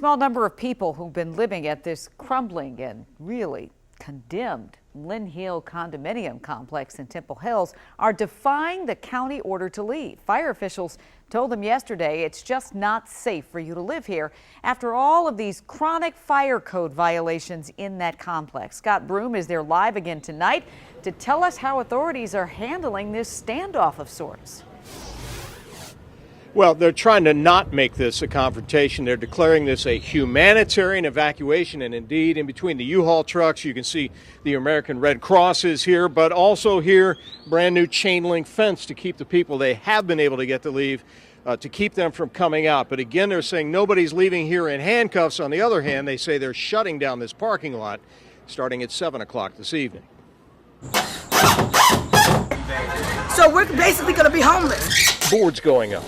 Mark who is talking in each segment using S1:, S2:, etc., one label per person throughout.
S1: Small number of people who've been living at this crumbling and really condemned Lynnhill condominium complex in Temple Hills are defying the county order to leave. Fire officials told them yesterday it's just not safe for you to live here after all of these chronic fire code violations in that complex. Scott Broom is there live again tonight to tell us how authorities are handling this standoff of sorts.
S2: Well, they're trying to not make this a confrontation. They're declaring this a humanitarian evacuation. And indeed, in between the U-Haul trucks, you can see the American Red Cross is here, but also here, brand new chain link fence to keep the people they have been able to get to leave, to keep them from coming out. But again, they're saying nobody's leaving here in handcuffs. On the other hand, they say they're shutting down this parking lot starting at 7 o'clock this evening.
S3: So we're basically going to be homeless.
S2: Boards going up.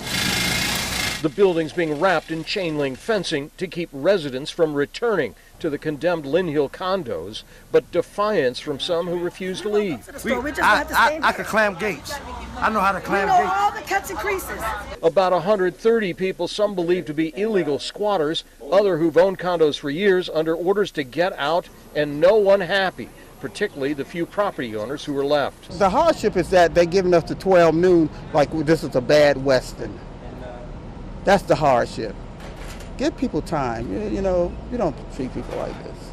S2: The building's being wrapped in chain link fencing to keep residents from returning to the condemned Lynnhill condos, but defiance from some who refuse to leave.
S4: I can clam gates. I know how to clam gates.
S3: We know all the cuts and creases.
S2: About 130 people, some believed to be illegal squatters, others who've owned condos for years, under orders to get out, and no one happy, particularly the few property owners who were left.
S5: The hardship is that they're giving us to 12 noon like this is a bad Western. That's the hardship. Give people time. You know, you don't treat people like this.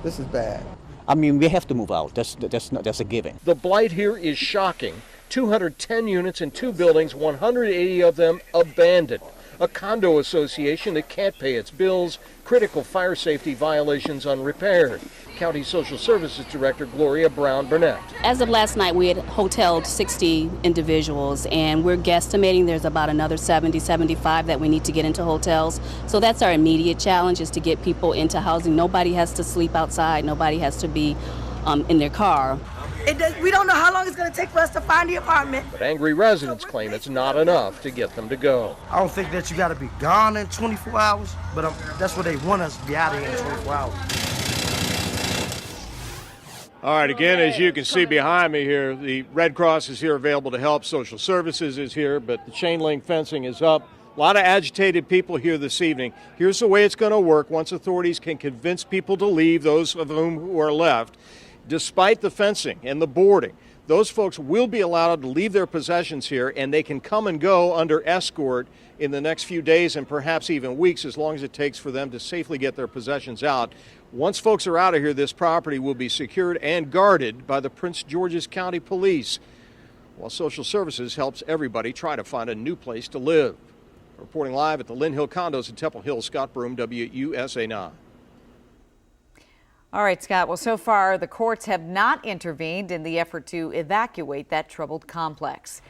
S5: This is bad.
S6: I mean, we have to move out. That's a given.
S2: The blight here is shocking. 210 units in 2 buildings, 180 of them abandoned. A condo association that can't pay its bills, critical fire safety violations unrepaired. County Social Services Director Gloria Brown Burnett.
S7: As of last night, we had hoteled 60 individuals, and we're guesstimating there's about another 70, 75 that we need to get into hotels. So that's our immediate challenge, is to get people into housing. Nobody has to sleep outside. Nobody has to be in their car.
S3: We don't know how long it's going to take for us to find the apartment.
S2: But angry residents claim it's not enough to get them to go.
S4: I don't think that you got to be gone in 24 hours, but that's what they want us to be out of here in 24 hours.
S2: All right, again, as you can see behind me here, the Red Cross is here available to help. Social Services is here, but the chain link fencing is up. A lot of agitated people here this evening. Here's the way it's going to work once authorities can convince people to leave, those of whom who are left. Despite the fencing and the boarding, those folks will be allowed to leave their possessions here, and they can come and go under escort in the next few days and perhaps even weeks, as long as it takes for them to safely get their possessions out. Once folks are out of here, this property will be secured and guarded by the Prince George's County Police, while Social Services helps everybody try to find a new place to live. Reporting live at the Lynnhill condos in Temple Hill, Scott Broom, WUSA 9.
S1: All right, Scott. Well, so far, the courts have not intervened in the effort to evacuate that troubled complex.